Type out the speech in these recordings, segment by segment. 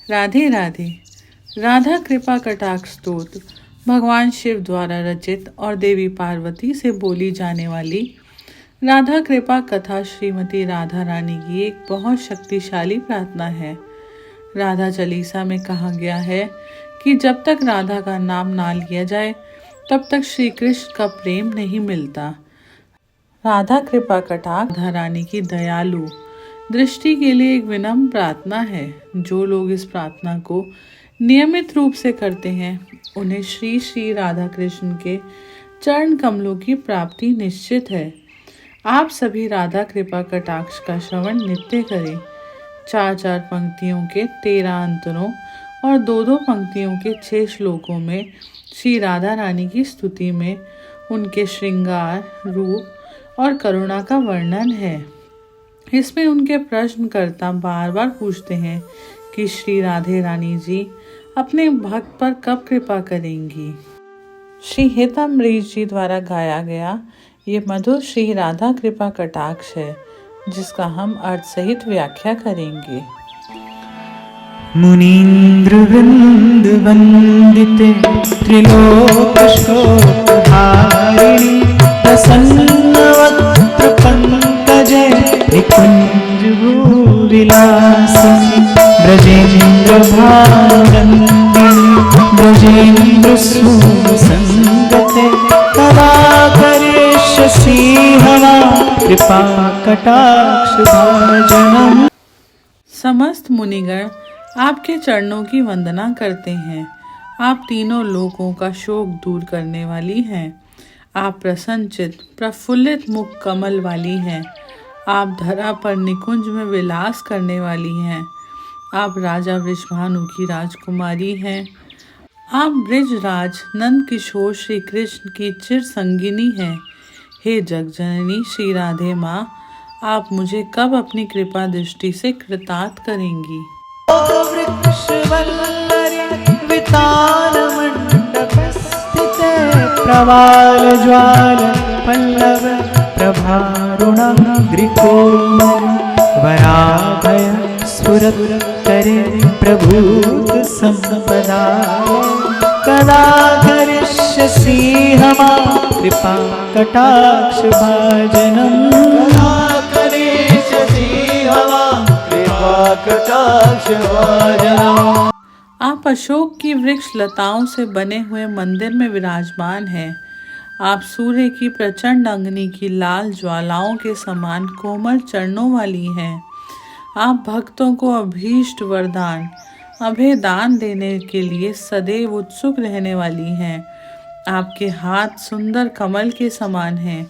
राधे राधे। राधा कृपा कटाक्ष स्तोत्र भगवान शिव द्वारा रचित और देवी पार्वती से बोली जाने वाली राधा कृपा कथा श्रीमती राधा रानी की एक बहुत शक्तिशाली प्रार्थना है। राधा चालीसा में कहा गया है कि जब तक राधा का नाम ना लिया जाए तब तक श्री कृष्ण का प्रेम नहीं मिलता। राधा कृपा कटाक्ष राधा रानी की दयालु दृष्टि के लिए एक विनम्र प्रार्थना है। जो लोग इस प्रार्थना को नियमित रूप से करते हैं उन्हें श्री श्री राधा कृष्ण के चरण कमलों की प्राप्ति निश्चित है। आप सभी राधा कृपा कटाक्ष का श्रवण नित्य करें। 4-4 पंक्तियों के 13 अंतरों और 2-2 पंक्तियों के 6 श्लोकों में श्री राधा रानी की स्तुति में उनके श्रृंगार, रूप और करुणा का वर्णन है। इसमें उनके प्रश्नकर्ता बार बार पूछते हैं कि श्री राधे रानी जी अपने भक्त पर कब कृपा करेंगी। श्री हितम्बरीश जी द्वारा गाया गया ये मधुर श्री राधा कृपा कटाक्ष है, जिसका हम अर्थ सहित व्याख्या करेंगे। मुनीन्द्र वृंद वंदिते त्रिलोक शोक धारिणी प्रसन्नवक्त्र पंकजे निकुंज भूविलासिनी ब्रजेन्द्र भानंदिनी ब्रजेन्द्र सुसंगते कदा करिष्यसि हवा कृपा कटाक्ष भाजनम्। समस्त मुनिगण आपके चरणों की वंदना करते हैं। आप तीनों लोकों का शोक दूर करने वाली हैं। आप प्रसन्नचित प्रफुल्लित मुख कमल वाली हैं। आप धरा पर निकुंज में विलास करने वाली हैं। आप राजा वृषभानु की राजकुमारी हैं। आप ब्रिजराज नंद किशोर श्री कृष्ण की चिर संगिनी हैं। हे जगजननी श्री राधे माँ, आप मुझे कब अपनी कृपा दृष्टि से कृतार्थ करेंगी। प्रवाल ज्वाल पल्लव प्रभारुणाग्रिकोमल वराभय स्फुरत करे प्रभूत संपदा कदा करिष्यसि हमा कृपा कटाक्ष भाजनम्। कदा करिष्यसि हमा कृपा कटाक्ष भाजनम्। आप अशोक की वृक्ष लताओं से बने हुए मंदिर में विराजमान हैं। आप सूर्य की प्रचंड अग्नि की लाल ज्वालाओं के समान कोमल चरणों वाली हैं। आप भक्तों को अभीष्ट वरदान अभय दान देने के लिए सदैव उत्सुक रहने वाली हैं। आपके हाथ सुंदर कमल के समान हैं।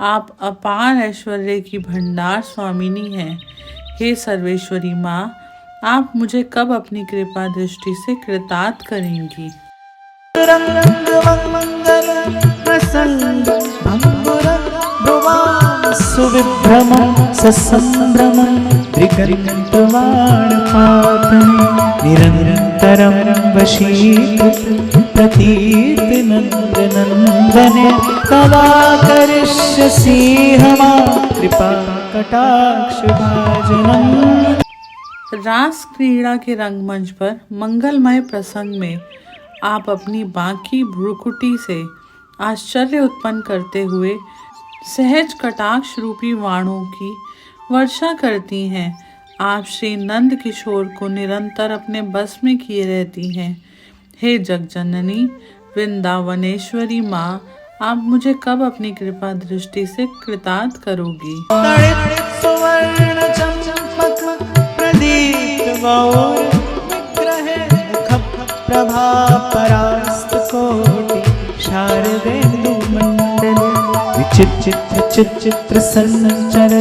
आप अपार ऐश्वर्य की भंडार स्वामिनी हैं। हे सर्वेश्वरी माँ, आप मुझे कब अपनी कृपा दृष्टि से कृतार्थ करेंगी। निरंतरं वशीकृत प्रतीत नंदने कदा करिष्यसि हमा कृपा कटाक्ष भाजनम्। रास क्रीड़ा के रंगमंच पर मंगलमय प्रसंग में आप अपनी बांकी भ्रुकुटी से आश्चर्य उत्पन्न करते हुए सहज कटाक्ष रूपी वाणों की वर्षा करती हैं। आप श्री नंद किशोर को निरंतर अपने बस में किए रहती हैं। हे जगजननी वृंदावनेश्वरी माँ, आप मुझे कब अपनी कृपा दृष्टि से कृतार्थ करोगी। प्रभा परास्त कोटि शारदेन्दु मंडल विचित्र चित्र संचर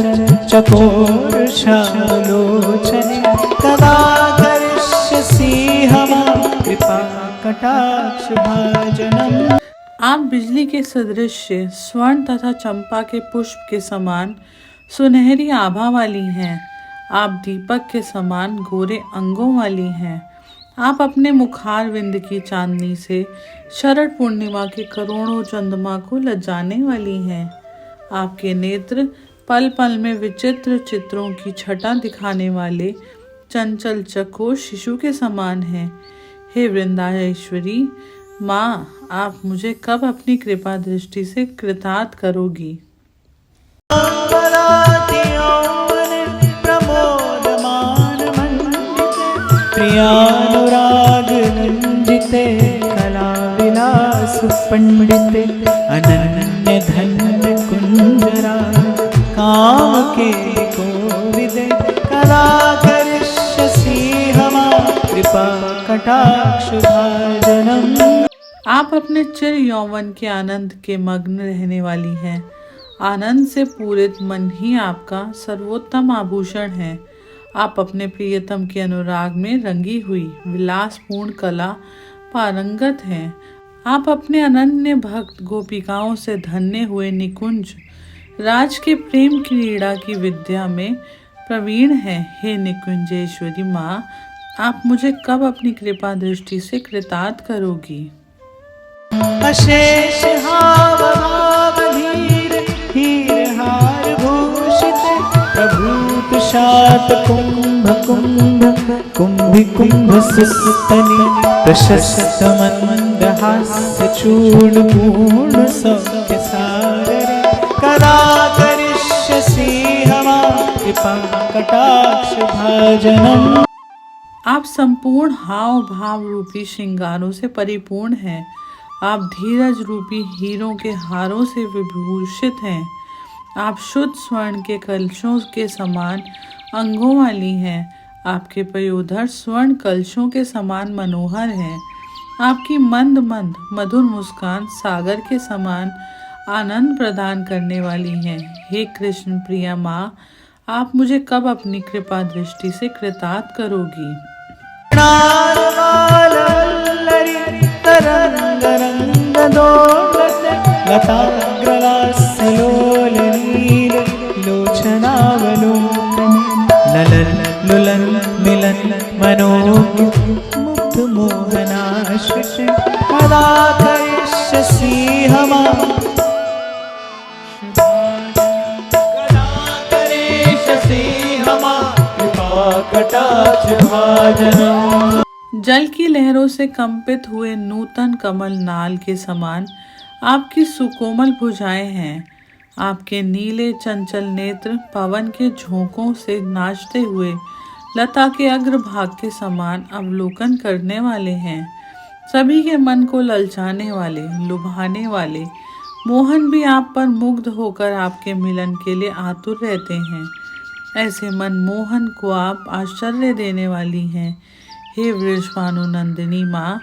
चकोर श्यामलोचने कदा करिष्यसि हमा कृपा कटाक्ष भाजनम्। आप बिजली के सदृश स्वर्ण तथा चंपा के पुष्प के समान सुनहरी आभा वाली हैं। आप दीपक के समान गोरे अंगों वाली हैं। आप अपने मुखार विंद की चांदनी से शरद पूर्णिमा के करोड़ों चंद्रमा को लजाने वाली हैं। आपके नेत्र पल पल में विचित्र चित्रों की छटा दिखाने वाले चंचल चकोर शिशु के समान हैं। हे वृंदाएश्वरी माँ, आप मुझे कब अपनी कृपा दृष्टि से कृतार्थ करोगी। प्रियानुराग रंजिते कला विलास पंडिते अनन्य धन्य कुंजरा काम के कोविदे कला करिष्यसि हमा कृपा कटाक्ष भाजनम। आप अपने चिर यौवन के आनंद के मग्न रहने वाली हैं। आनंद से पूरित मन ही आपका सर्वोत्तम आभूषण है। आप अपने प्रियतम के अनुराग में रंगी हुई विलासपूर्ण कला पारंगत हैं। आप अपने अनन्य भक्त गोपिकाओं से धन्य हुए निकुंज राज के प्रेम क्रीड़ा की विद्या में प्रवीण हैं। हे निकुंजेश्वरी माँ, आप मुझे कब अपनी कृपा दृष्टि से कृतार्थ करोगी। अशेष हाव भाव धीर हीर हार भूषित प्रभूत शात कुंभ कुंभ कुंभि कुंभ सुस्तनि प्रशस्त मंद हास्य चूर्ण पूर्ण सौख्य सागरे कला करिष्यसि हमा कृपा कटाक्ष भाजनम। आप संपूर्ण हाव भाव रूपी श्रृंगारों से परिपूर्ण हैं। आप धीरज रूपी हीरों के हारों से विभूषित हैं। आप शुद्ध स्वर्ण के कलशों के समान अंगों वाली हैं। आपके पयोधर स्वर्ण कलशों के समान मनोहर हैं। आपकी मंद मंद मधुर मुस्कान सागर के समान आनंद प्रदान करने वाली हैं। हे कृष्ण प्रिया माँ, आप मुझे कब अपनी कृपा दृष्टि से कृतार्थ करोगी। ललन लुलन मिलन मनोमुग्ध मोहनाश्रित कदा करिष्यसि हमा कृपा कटाक्ष भाजनम। जल की लहरों से कंपित हुए नूतन कमल नाल के समान आपकी सुकोमल भुजाएं हैं। आपके नीले चंचल नेत्र पवन के झोंकों से नाचते हुए लता के अग्रभाग के समान अवलोकन करने वाले हैं। सभी के मन को ललचाने वाले, लुभाने वाले मोहन भी आप पर मुग्ध होकर आपके मिलन के लिए आतुर रहते हैं। ऐसे मनमोहन को आप आश्चर्य देने वाली हैं। हे वृषभानुनंदिनी माँ,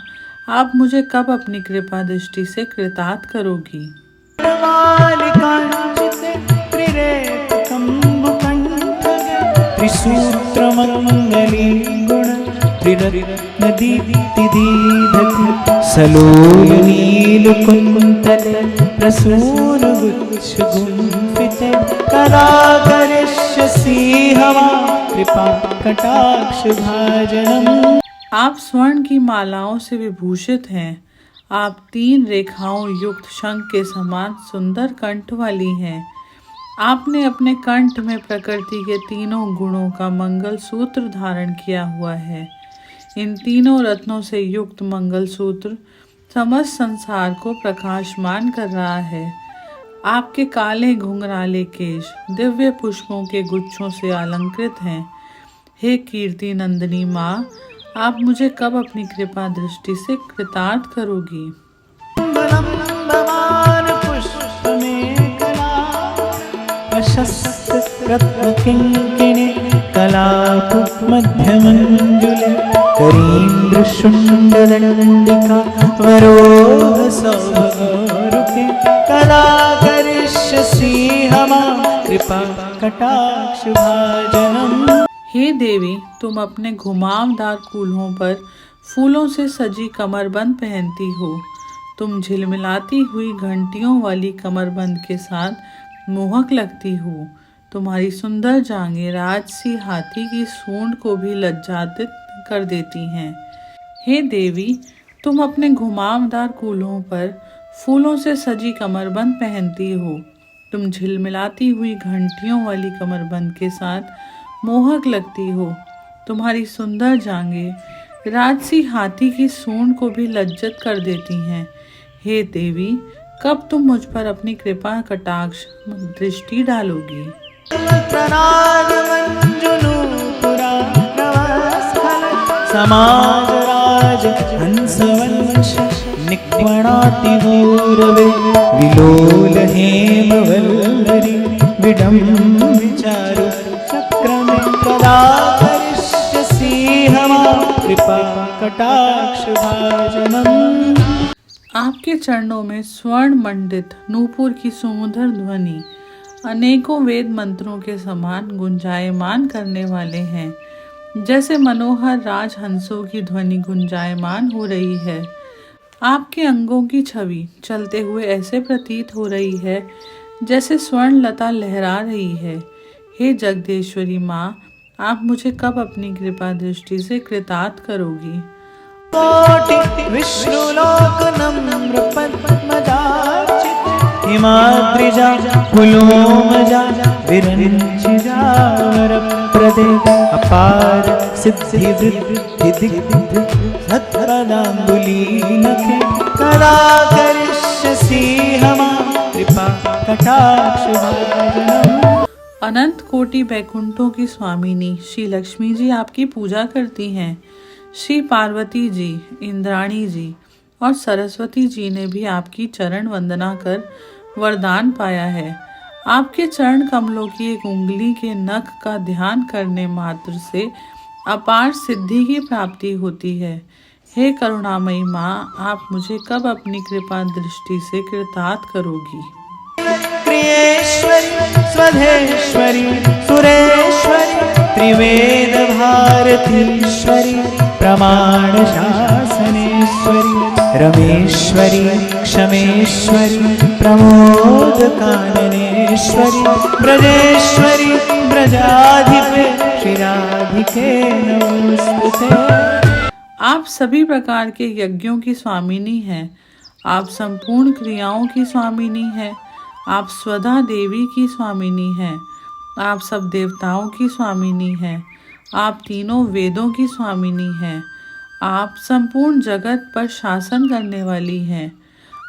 आप मुझे कब अपनी कृपा दृष्टि से कृतार्थ करोगी। त्रिसूत्र मंगली गुण त्रिरत्न दीप्ति दीधति सलोल नील कुंतल प्रसून गुच्छ गुंफित कला करिष्यसि हमा कृपा कटाक्ष भाजनम। आप स्वर्ण की मालाओं से विभूषित हैं। आप 3 रेखाओं युक्त शंख के समान सुंदर कंठ वाली हैं। आपने अपने कंठ में प्रकृति के तीनों गुणों का मंगल सूत्र धारण किया हुआ है। इन तीनों रत्नों से युक्त मंगल सूत्र समस्त संसार को प्रकाशमान कर रहा है। आपके काले घुंघराले केश दिव्य पुष्पों के गुच्छों से अलंकृत हैं। हे कीर्ति नंदिनी माँ, आप मुझे कब अपनी कृपा दृष्टि से कृतार्थ करोगी। रत्न किंकिणी कलाप मध्यमंजुल करीन्द्र शुंडदंडिका वरोह सौभरुके कला करिष्यसि हमा कृपा कटाक्ष भाजनम। हे देवी, तुम अपने घुमावदार कूल्हों पर फूलों से सजी कमरबंद पहनती हो। तुम झिलमिलाती हुई घंटियों वाली कमरबंद के साथ मोहक लगती हो। तुम्हारी सुंदर जांघें राजसी हाथी की सूंड को भी लज्जातित कर देती हैं। हे देवी, तुम अपने घुमावदार कूल्हों पर फूलों से सजी कमरबंद पहनती हो। तुम झिलमिलाती हुई घंटियों वाली कमरबंद के साथ मोहक लगती हो। तुम्हारी सुंदर जांघें राजसी हाथी की सूंड को भी लज्जित कर देती हैं। हे देवी, कब तुम मुझ पर अपनी कृपा कटाक्ष दृष्टि डालोगी? समाजराज हंसवंश निक्वणाति गौरवे विलोल हेमवल्लरी विडम्बिचारु चक्रमे कदा करिष्यसि हमां कृपा कटाक्ष भाजनम्। आपके चरणों में स्वर्ण मंडित नूपुर की सुमधुर ध्वनि अनेकों वेद मंत्रों के समान गुंजायमान करने वाले हैं। जैसे मनोहर राजहंसों की ध्वनि गुंजायमान हो रही है, आपके अंगों की छवि चलते हुए ऐसे प्रतीत हो रही है जैसे स्वर्ण लता लहरा रही है। हे जगदेश्वरी माँ, आप मुझे कब अपनी कृपा दृष्टि से कृतार्थ करोगी? कोटि विष्णुलोक नम्र पद्मजार्चित हिमाद्रिजा पुलोमजा विरंचिजा वरप्रदे अपार सिद्धि वृद्धि दिग्ध सत्पदांगुलीलके कदा करिष्यसि हमां कृपा कटाक्ष भाजनम्। अनंत कोटि बैकुंठों की स्वामिनी श्री लक्ष्मी जी आपकी पूजा करती हैं। श्री पार्वती जी, इंद्राणी जी और सरस्वती जी ने भी आपकी चरण वंदना कर वरदान पाया है। आपके चरण कमलों की एक उंगली के नख का ध्यान करने मात्र से अपार सिद्धि की प्राप्ति होती है। हे करुणामयी माँ, आप मुझे कब अपनी कृपा दृष्टि से कृतार्थ करोगी? प्रियेश्वरी स्वधेश्वरी सुरेश्वरी त्रिवेद भारतीश्वरी प्रमाण शासनेश्वरी रमेश्वरी क्षमेश्वरी प्रमोद काननेश्वरी ब्रजेश्वरी ब्रजाधिपे श्रीराधिके नमोस्तुते। आप सभी प्रकार के यज्ञों की स्वामिनी हैं। आप संपूर्ण क्रियाओं की स्वामिनी हैं। आप स्वधा देवी की स्वामिनी हैं। आप सब देवताओं की स्वामिनी हैं। आप तीनों वेदों की स्वामिनी हैं। आप संपूर्ण जगत पर शासन करने वाली हैं।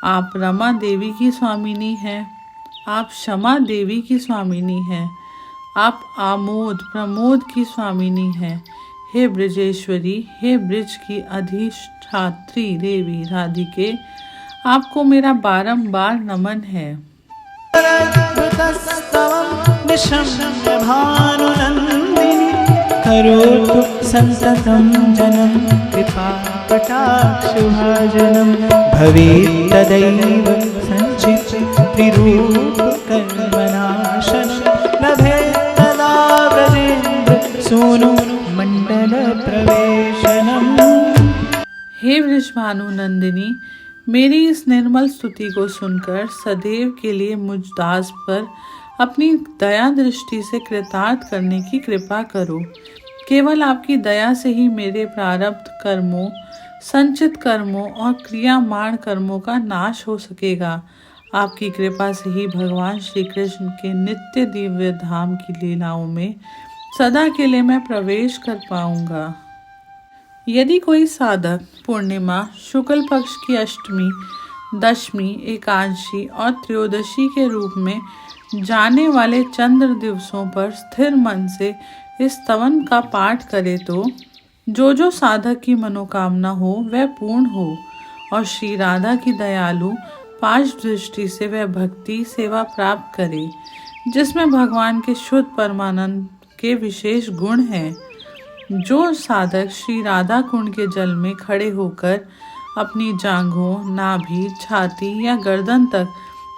आप रमा देवी की स्वामिनी हैं। आप क्षमा देवी की स्वामिनी हैं। आप आमोद प्रमोद की स्वामिनी हैं। हे ब्रजेश्वरी, हे ब्रज की अधिष्ठात्री देवी राधिके, आपको मेरा बारंबार नमन है। भानुनंदिनी करोतु संततं जनम कृपा कटाक्ष भाजनम् भवेत् तदैव संचित त्रिरूप कर्मनाशनम् लभेत् तदा ब्रजेन्द्र सूनु मंडल प्रवेशनम्। हे वृषभानु नंदिनी, मेरी इस निर्मल स्तुति को सुनकर सदैव के लिए मुझ दास पर अपनी दया दृष्टि से कृतार्थ करने की कृपा करो। केवल आपकी दया से ही मेरे प्रारब्ध कर्मों, संचित कर्मों और क्रियामाण कर्मों का नाश हो सकेगा। आपकी कृपा से ही भगवान श्री कृष्ण के नित्य दिव्य धाम की लीलाओं में सदा के लिए मैं प्रवेश कर पाऊंगा। यदि कोई साधक पूर्णिमा, शुक्ल पक्ष की अष्टमी, दशमी, एकादशी और त्रयोदशी के रूप में जाने वाले चंद्र दिवसों पर स्थिर मन से इस स्तवन का पाठ करे तो जो साधक की मनोकामना हो वह पूर्ण हो और श्री राधा की दयालु पाश दृष्टि से वह भक्ति सेवा प्राप्त करे जिसमें भगवान के शुद्ध परमानंद के विशेष गुण हैं। जो साधक श्री राधा कुंड के जल में खड़े होकर अपनी जांघों, नाभि, छाती या गर्दन तक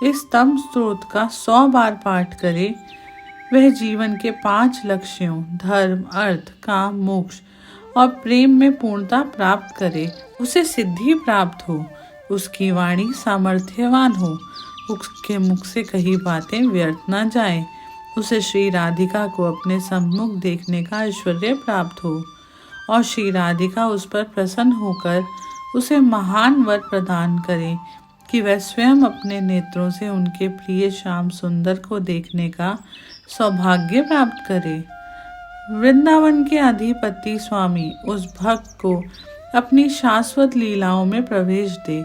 इस स्तंभ स्त्रोत का 100 बार पाठ करे, वह जीवन के 5 लक्ष्यों धर्म, अर्थ, काम, मोक्ष और प्रेम में पूर्णता प्राप्त करे। उसे सिद्धि प्राप्त हो, उसकी वाणी सामर्थ्यवान हो, उसके मुख से कही बातें व्यर्थ न जाए, उसे श्री राधिका को अपने सम्मुख देखने का ऐश्वर्य प्राप्त हो और श्री राधिका उस पर प्रसन्न होकर उसे महान वर प्रदान करे कि वह स्वयं अपने नेत्रों से उनके प्रिय श्याम सुंदर को देखने का सौभाग्य प्राप्त करे। वृंदावन के अधिपति स्वामी उस भक्त को अपनी शाश्वत लीलाओं में प्रवेश दे।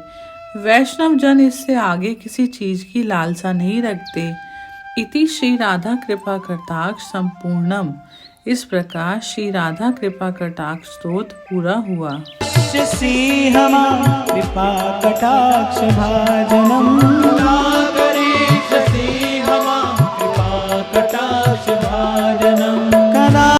वैष्णव जन इससे आगे किसी चीज की लालसा नहीं रखते। इति श्री राधा कृपा कटाक्ष संपूर्णम। इस प्रकार श्री राधा कृपा कटाक्ष स्तोत्र पूरा हुआ। कृपा कटाक्ष भाजनम